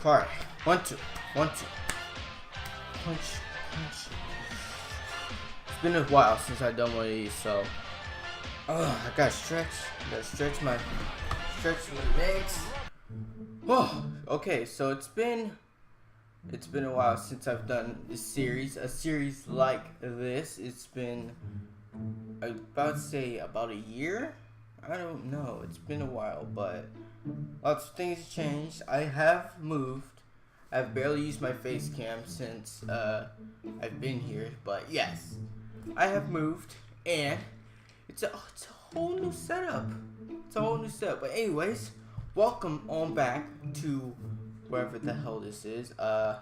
Alright, 1, 2, 1, 2. Punch, punch. It's been a while since I've done one of these, so I gotta stretch. Stretch my legs. Oh, okay, so it's been a while since I've done a series like this. It's been about a year. I don't know. It's been a while, but lots of things changed. I have moved. I've barely used my face cam since I've been here, but yes, I have moved, and it's a whole new setup. But anyways, welcome on back to wherever the hell this is. I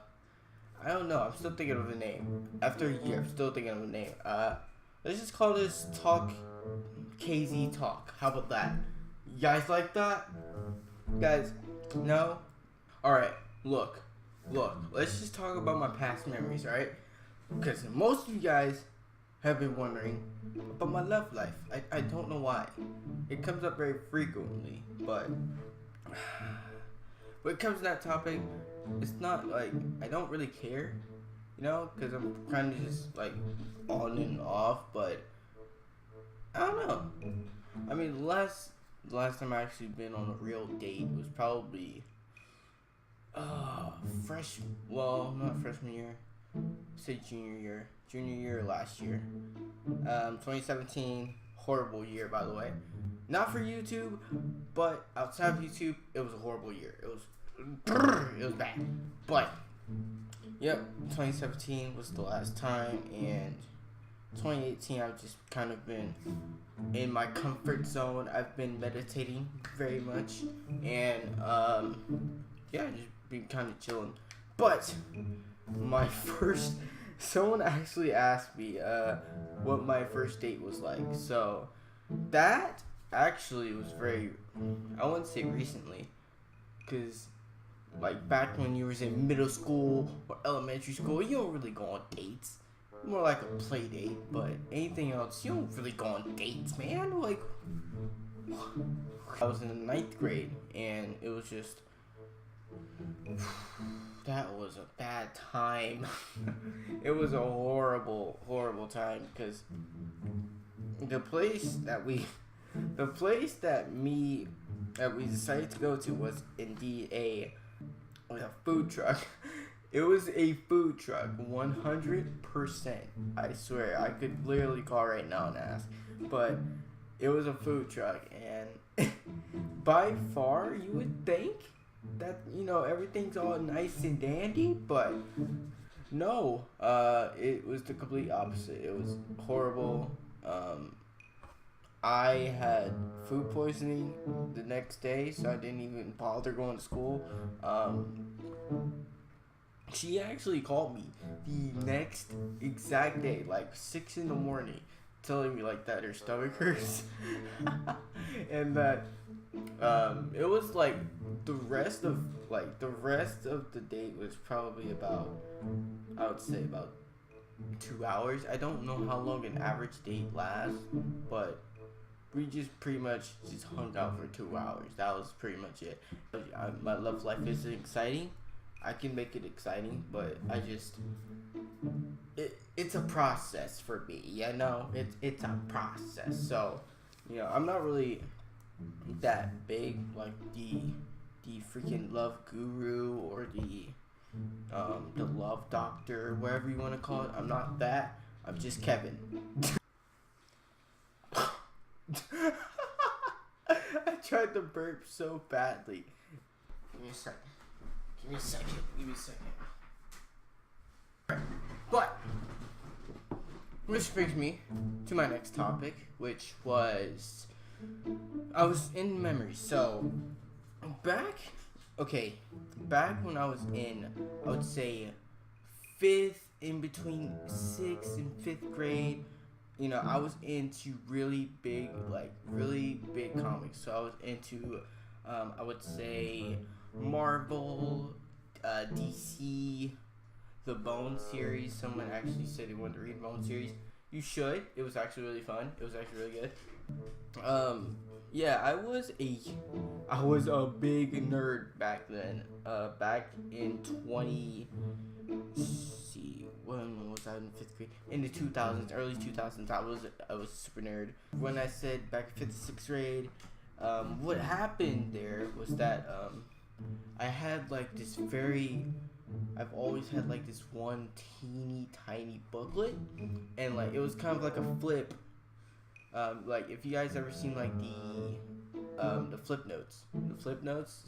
don't know. I'm still thinking of a name. After a year, I'm still thinking of a name. Let's just call this KZ Talk. How about that? You guys like that? Guys, no? Alright, look. Let's just talk about my past memories, alright? Because most of you guys have been wondering about my love life. I don't know why. It comes up very frequently, but when it comes to that topic, it's not like I don't really care, you know, because I'm kind of just like on and off, but I don't know. I mean, the last time I actually been on a real date was probably not freshman year, say junior year last year. 2017, horrible year, by the way. Not for YouTube, but outside of YouTube, it was a horrible year. It was bad. But yep, 2017 was the last time, and 2018 I've just kind of been in my comfort zone. I've been meditating very much, and just been kind of chilling. But someone actually asked me what my first date was like. So that actually was I wouldn't say recently, because like back when you was in middle school or elementary school, you don't really go on dates. More like a play date, but anything else, you don't really go on dates, man. Like, I was in the 9th grade, and it was just, that was a bad time. It was a horrible time, because the place that we decided to go to was indeed a food truck. It was a food truck, 100%. I swear, I could literally call right now and ask. But it was a food truck, and by far, you would think that, everything's all nice and dandy, but no, it was the complete opposite. It was horrible. I had food poisoning the next day, so I didn't even bother going to school. She actually called me the next exact day, like 6 in the morning, telling me like that her stomach hurts, and that it was like the rest of the date was probably I would say about 2 hours. I don't know how long an average date lasts, but we just pretty much just hung out for 2 hours. That was pretty much it. My love life isn't exciting. I can make it exciting, but it's a process for me, it's a process. So, I'm not really that big like the freaking love guru or the love doctor, whatever you want to call it. I'm not that. I'm just Kevin. I tried to burp so badly. Give me a second. But which brings me to my next topic, which was I was in memory. So back when I was in, I would say 5th, in between 6th and 5th grade, I was into really big comics. So I was into I would say Marvel, DC, the Bone series. Someone actually said they wanted to read the Bone series. You should. It was actually really fun. It was actually really good. Yeah, I was a big nerd back then. Back in 20, see, when was I in 5th grade? In the 2000s, early 2000s, I was a super nerd. When I said back in 5th, 6th grade, what happened there was that I had like this very I've always had like this one teeny tiny booklet, and like it was kind of like a flip. Like if you guys ever seen like the flip notes.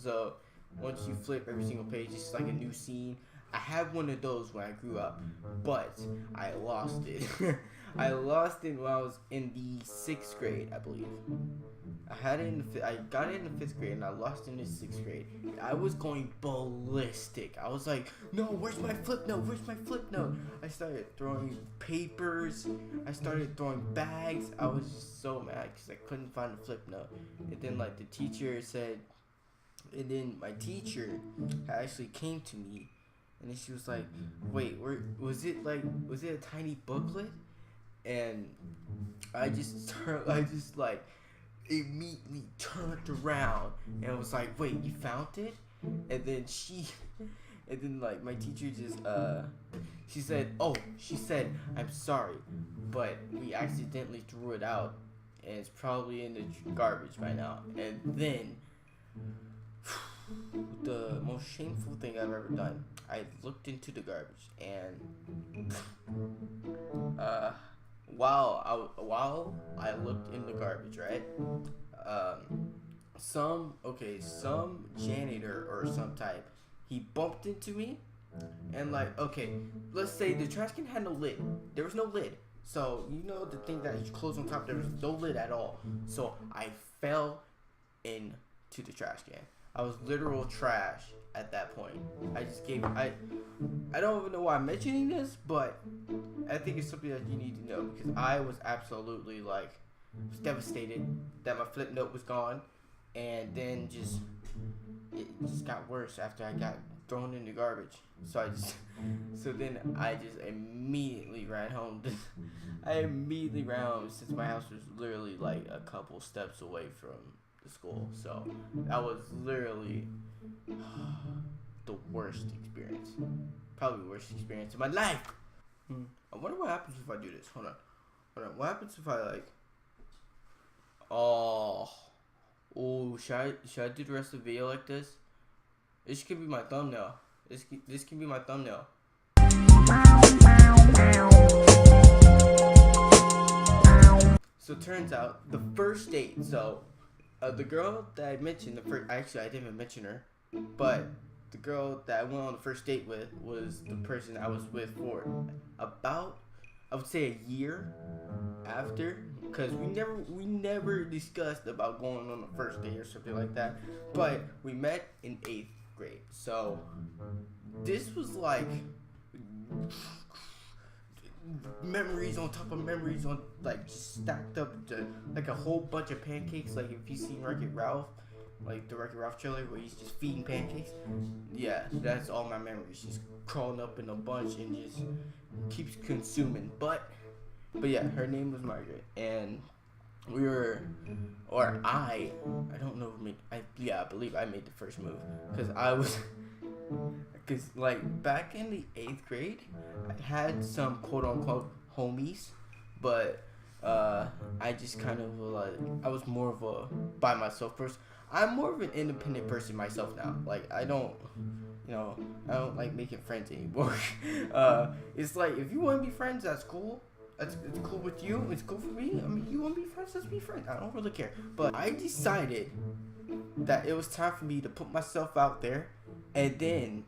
So once you flip every single page, it's like a new scene. I had one of those when I grew up, but I lost it. I lost it when I was in the 6th grade, I believe. I got it in the 5th grade and I lost it in the 6th grade. I was going ballistic. I was like, no, where's my flip note? Where's my flip note? I started throwing papers. I started throwing bags. I was just so mad because I couldn't find the flip note. And then like the teacher said, and then my teacher actually came to me, and then she was like, wait, was it a tiny booklet? And I just immediately turned around and was like, wait, you found it? And then like my teacher just she said, I'm sorry, but we accidentally threw it out and it's probably in the garbage by now. And then the most shameful thing I've ever done, I looked into the garbage, and while I looked in the garbage, right? Some janitor or some type, he bumped into me, and like, okay, let's say the trash can had no lid. There was no lid. So you know the thing that you close on top, there was no lid at all. So I fell into the trash can. I was literal trash at that point. I don't even know why I'm mentioning this, but I think it's something that you need to know, because I was absolutely like devastated that my flip note was gone, and then it just got worse after I got thrown in the garbage. So then I just immediately ran home. Since my house was literally like a couple steps away from the school. So that was literally the worst experience. Probably the worst experience of my life. I wonder what happens if I do this. Hold on. What happens if I like? Oh, should I do the rest of the video like this? This could be my thumbnail. This can be my thumbnail. So it turns out the first date. So the girl that I mentioned, actually I didn't even mention her, but the girl that I went on the first date with was the person I was with for about, I would say, a year after, because we never discussed about going on the first date or something like that, but we met in 8th grade. So this was like memories on top of memories, on like just stacked up to like a whole bunch of pancakes. Like if you seen Wreck-It Ralph, like the Wreck-It Ralph trailer where he's just feeding pancakes, yeah, that's all my memories, just crawling up in a bunch and just keeps consuming. But yeah, her name was Margaret, and I don't know, I believe I made the first move, because like back in the 8th grade, I had some quote unquote homies, but I just kind of like, I was more of a by myself person. I'm more of an independent person myself now. Like I don't like making friends anymore. It's like, if you want to be friends, that's cool. It's cool with you. It's cool for me. I mean, you want to be friends? Let's be friends. I don't really care. But I decided that it was time for me to put myself out there. And then,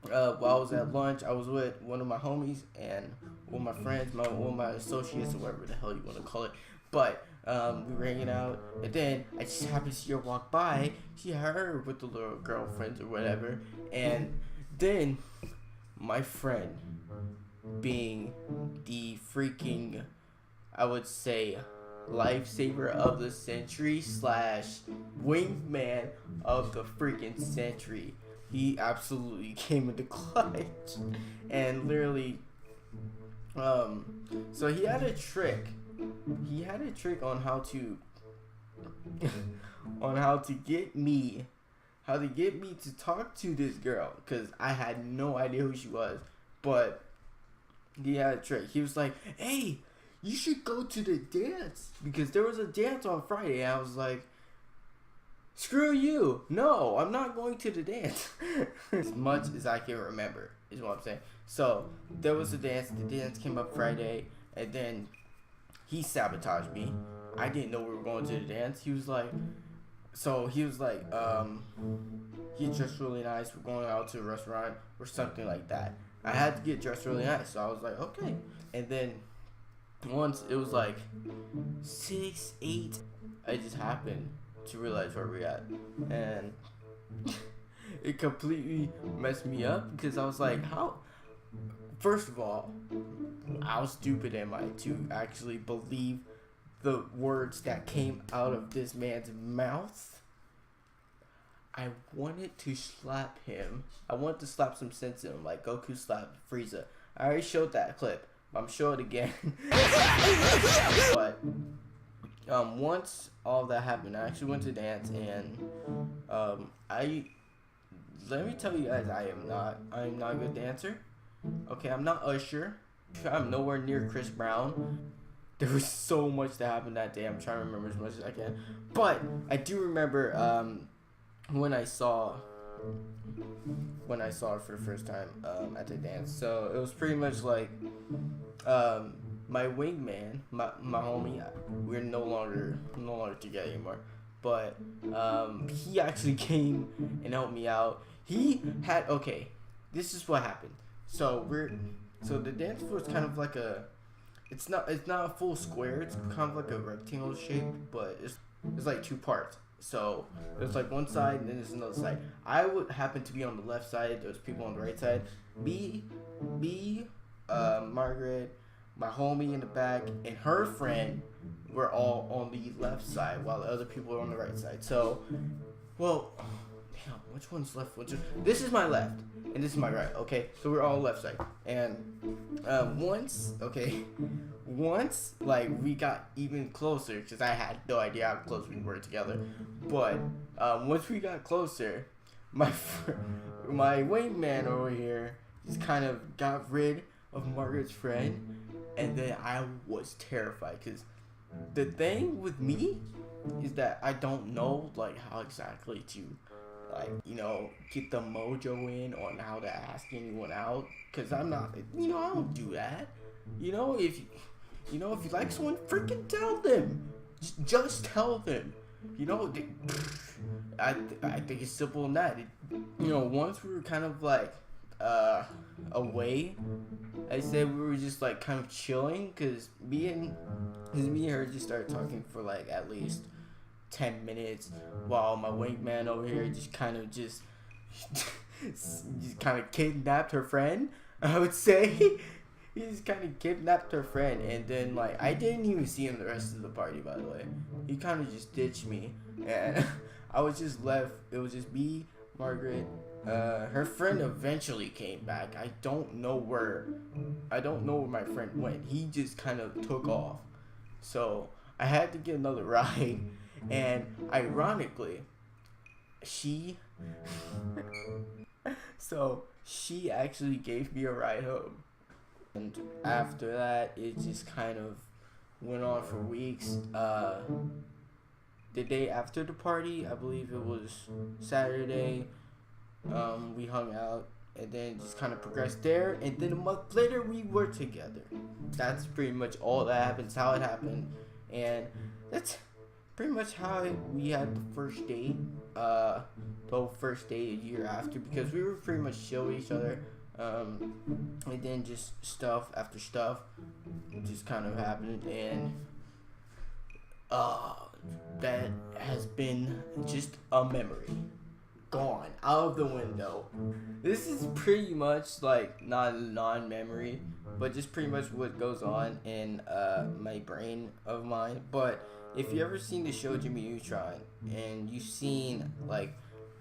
while I was at lunch, I was with one of my homies and one of my friends, one of my associates, or whatever the hell you want to call it. But we were hanging out, and then I just happened to see her walk by. She had her with the little girlfriends or whatever, and then my friend, being the freaking, I would say, lifesaver of the century / wingman of the freaking century, he absolutely came into clutch, and literally, so he had a trick he had a trick on how to on how to get me to talk to this girl, because I had no idea who she was. But he had a trick. He was like, hey, you should go to the dance, because there was a dance on Friday. And I was like, screw you, no, I'm not going to the dance. As much as I can remember is what I'm saying. So there was a dance. The dance came up Friday, and then he sabotaged me. I didn't know we were going to the dance. He was like, he dressed really nice, we're going out to a restaurant or something like that. I had to get dressed really nice, so I was like, okay. And then once it was like 6, 8, I just happened to realize where we're at, and it completely messed me up, because I was like, how? First of all, how stupid am I to actually believe the words that came out of this man's mouth? I wanted to slap him. I wanted to slap some sense in him, like Goku slapped Frieza. I already showed that clip, but I'm showing it again. But once all that happened, I actually went to dance, and let me tell you guys, I'm not a good dancer. Okay, I'm not Usher. I'm nowhere near Chris Brown. There was so much that happened that day. I'm trying to remember as much as I can. But I do remember when I saw her for the first time at the dance. So it was pretty much like my wingman, my homie. We're no longer together anymore. But he actually came and helped me out. He had, okay, this is what happened. So the dance floor is kind of like it's not a full square. It's kind of like a rectangle shape, but it's like two parts. So there's like one side and then there's another side. I would happen to be on the left side. There's people on the right side. Margaret, my homie in the back, and her friend were all on the left side, while the other people were on the right side. So, well, damn, which one's left? This is my left, and this is my right. Okay, so we're all left side. And once like we got even closer, because I had no idea how close we were together. But once we got closer, my wingman over here just kind of got rid of Margaret's friend, and then I was terrified, because the thing with me is that I don't know like how exactly to get the mojo in on how to ask anyone out, because I'm not, I don't do that. If you like someone, freaking tell them. Just tell them. I think it's simple in that. Once we were kind of like away, I said we were just like kind of chilling, because me and her just started talking for like at least 10 minutes, while my wingman over here just kind of kidnapped her friend, I would say. He just kind of kidnapped her friend, and then like I didn't even see him the rest of the party, by the way. He kind of just ditched me, and I was just left. It was just me, Margaret. Her friend eventually came back. I don't know where my friend went. He just kind of took off. So I had to get another ride, and ironically, she actually gave me a ride home. And after that, it just kind of went on for weeks. The day after the party, I believe it was Saturday, we hung out, and then just kind of progressed there, and then a month later we were together. That's pretty much all that happens, how it happened, and that's pretty much how we had the first date, a year after, because we were pretty much chill with each other. And then just stuff after stuff just kind of happened, and that has been just a memory gone out of the window. This is pretty much like not a non-memory, but just pretty much what goes on in my brain of mine. But if you ever seen the show Jimmy Neutron, and you've seen like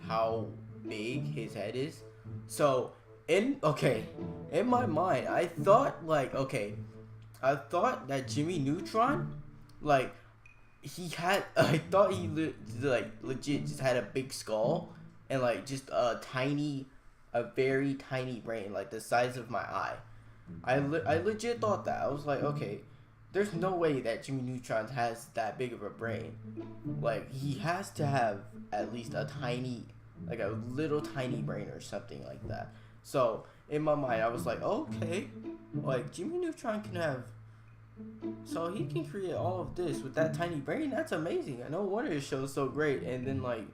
how big his head is, so in my mind, I thought like, okay, I thought that Jimmy Neutron, like, he had, I thought he like legit just had a big skull and like just a very tiny brain, like the size of my eye. I legit thought that. I was like, okay, there's no way that Jimmy Neutron has that big of a brain. Like, he has to have at least a tiny, like a little tiny brain or something like that. So in my mind, I was like, okay, like Jimmy Neutron can have, so he can create all of this with that tiny brain. That's amazing. I know wonder his show is so great. And then like,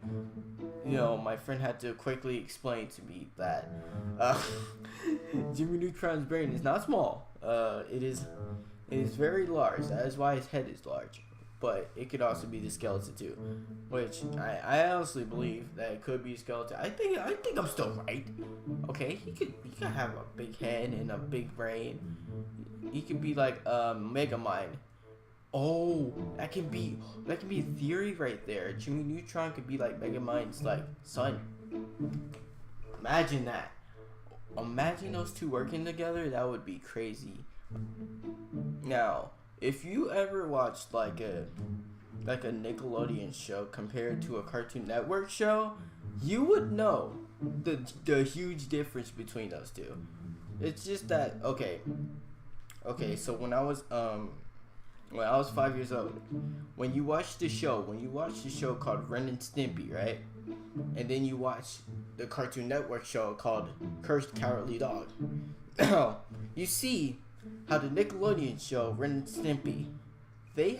my friend had to quickly explain to me that uh, Jimmy Neutron's brain is not small. It is very large. That is why his head is large. But it could also be the skeleton too, which I honestly believe that it could be a skeleton. I think I'm still right. Okay, he could have a big head and a big brain. He could be like Mega Mind. Oh, that can be a theory right there. Jimmy Neutron could be like Mega Mind's like son. Imagine that. Imagine those two working together. That would be crazy. Now, if you ever watched like a Nickelodeon show compared to a Cartoon Network show, you would know the huge difference between those two. It's just that okay, so when I was 5 years old, when you watch the show called Ren and Stimpy, right? And then you watch the Cartoon Network show called Cursed Cowardly Dog. You see how the Nickelodeon show Ren and Stimpy, they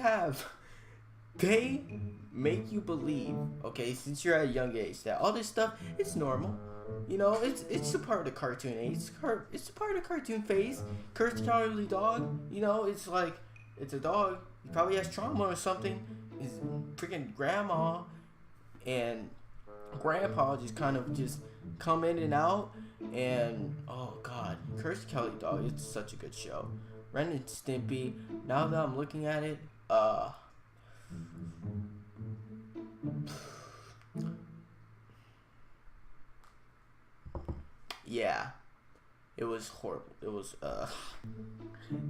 make you believe, okay, since you're at a young age, that all this stuff, it's normal. It's a part of the cartoon age. It's a part of the cartoon phase. Cursed Cowardly Dog, it's like, it's a dog. He probably has trauma or something. His freaking grandma and grandpa just kind of just come in and out. And oh god, Cursed Cowardly Dog, it's such a good show. Ren and Stimpy, now that I'm looking at it, yeah, it was horrible. It was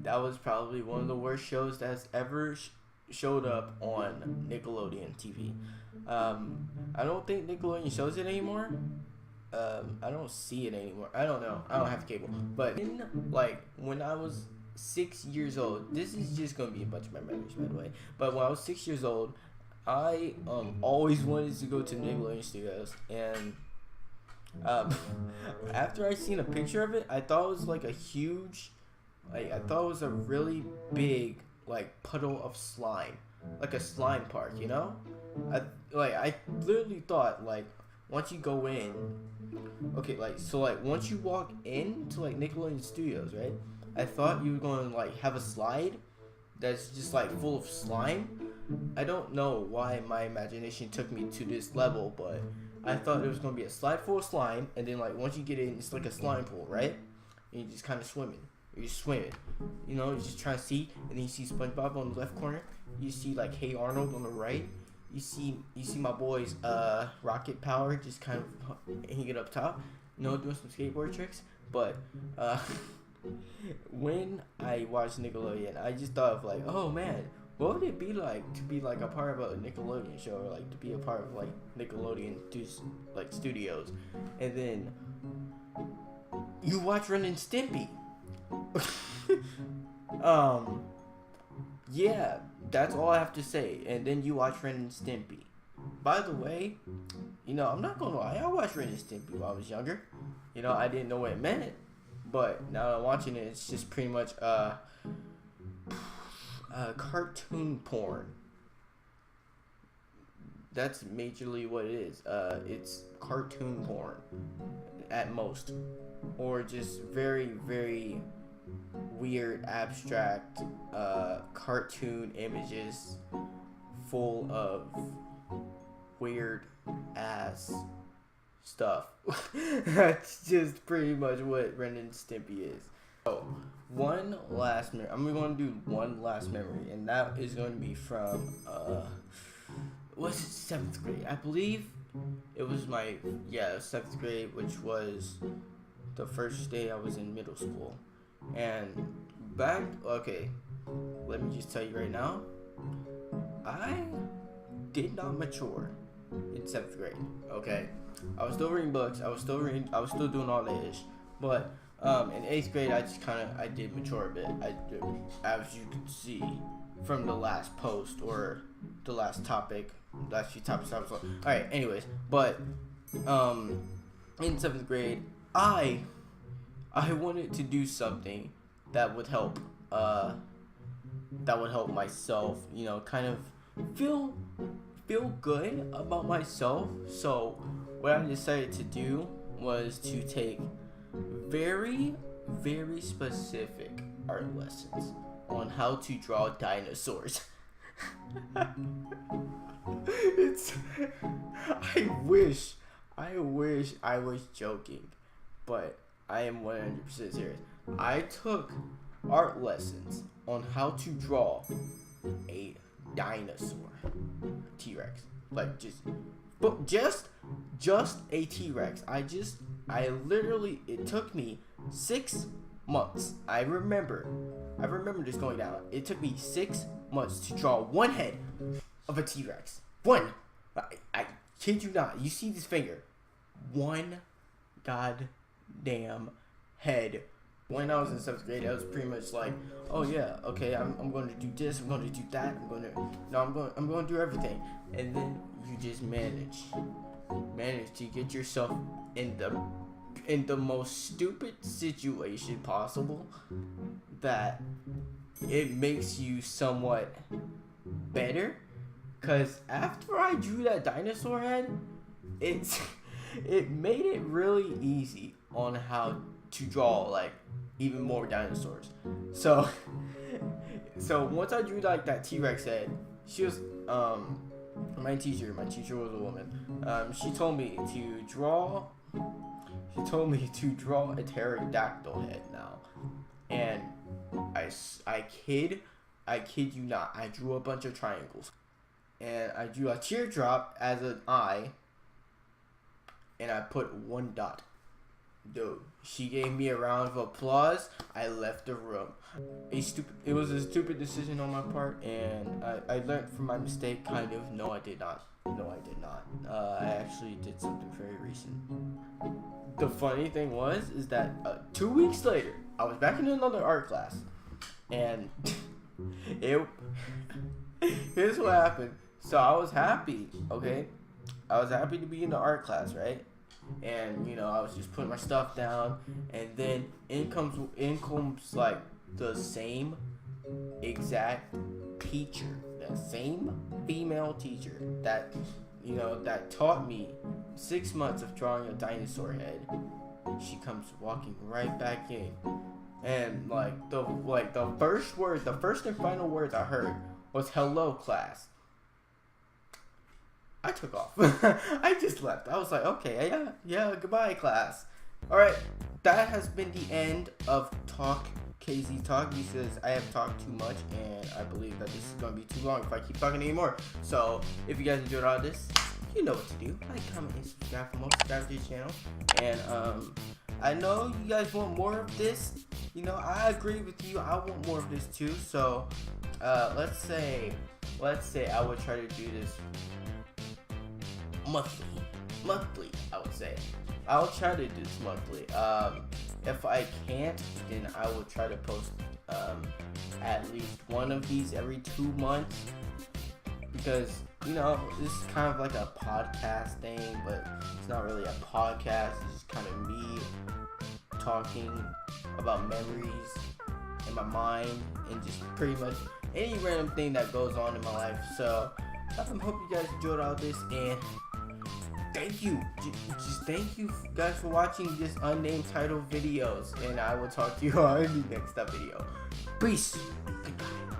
that was probably one of the worst shows that's ever showed up on Nickelodeon TV. I don't think Nickelodeon shows it anymore. I don't see it anymore. I don't know. I don't have cable. But when I was 6 years old, this is just gonna be a bunch of my memories, by the way. But when I was 6 years old, I always wanted to go to Nickelodeon Studios, and after I seen a picture of it, I thought it was like a huge, I thought it was a really big like puddle of slime, like a slime park, I literally thought like once you go in, okay, once you walk into like Nickelodeon Studios, right? I thought you were going to like have a slide that's just like full of slime. I don't know why my imagination took me to this level, but I thought it was going to be a slide full of slime, and then like once you get in, it's like a slime pool, right? And you just kind of swimming. You're swimming. You're just trying to see, and then you see SpongeBob on the left corner. You see like Hey Arnold on the right. You see my boys Rocket Power just kind of hanging up top, doing some skateboard tricks. But when I watched Nickelodeon, I just thought of like, oh man, what would it be like to be like a part of a Nickelodeon show, or like to be a part of like Nickelodeon studios, and then you watch Ren and Stimpy. Yeah, that's all I have to say. And then you watch Ren and Stimpy. By the way, I'm not gonna lie, I watched Ren and Stimpy while I was younger. I didn't know what it meant, but now that I'm watching it, it's just pretty much cartoon porn. That's majorly what it is. It's cartoon porn at most, or just very, very weird, abstract cartoon images full of weird ass stuff. That's just pretty much what Ren and Stimpy is. So, one last memory. I'm going to do one last memory, and that is going to be from was it 7th grade? I believe it was 7th grade, which was the first day I was in middle school. And Okay, let me just tell you right now, I did not mature in 7th grade. Okay, I was still reading books. I was still doing all that ish. But in 8th grade, I did mature a bit. As you can see from the last post or the last few topics I was on. All right. Anyways, but in 7th grade, I wanted to do something that would help myself, kind of feel good about myself. So what I decided to do was to take very, very specific art lessons on how to draw dinosaurs. I wish I was joking, but I am 100% serious. I took art lessons on how to draw a dinosaur, T-Rex, like just a T-Rex. I literally, it took me 6 months. I remember this going down. It took me 6 months to draw one head of a T-Rex. One. I kid you not. You see this finger? One goddamn head. When I was in 7th grade, I was pretty much like, oh yeah, okay, I'm going to do this, I'm going to do that, I'm going to do everything. And then you just manage to get yourself in the most stupid situation possible that it makes you somewhat better. Cause after I drew that dinosaur head, it made it really easy on how to draw like even more dinosaurs. So once I drew like that T-Rex head, she was my teacher was a woman. She told me to draw a pterodactyl head now, and I kid you not, I drew a bunch of triangles, and I drew a teardrop as an eye, and I put one dot. Dude, she gave me a round of applause. I left the room. It was a stupid decision on my part, and I learned from my mistake, kind of. No, I did not. I actually did something very recent. The funny thing is that 2 weeks later, I was back in another art class, and here's what happened. So I was happy, okay? I was happy to be in the art class, right? And I was just putting my stuff down, and then in comes like the same exact teacher, that same female teacher that that taught me 6 months of drawing a dinosaur head. She comes walking right back in, and the first and final words I heard was "Hello, class." I took off. I just left. I was like, okay, yeah, goodbye, class. Alright, that has been the end of KZ Talk. He says I have talked too much, and I believe that this is going to be too long if I keep talking anymore. So, if you guys enjoyed all this, you know what to do. Like, comment, and subscribe for more. Subscribe to the channel. And, I know you guys want more of this. I agree with you. I want more of this too. So, let's say I would try to do this monthly. I would say I'll try to do this monthly. If I can't, then I will try to post at least one of these every 2 months, because this is kind of like a podcast thing, but it's not really a podcast. It's just kind of me talking about memories in my mind and just pretty much any random thing that goes on in my life. So I hope you guys enjoyed all this, and thank you guys for watching this unnamed title videos, and I will talk to you all in the next video. Peace. Goodbye.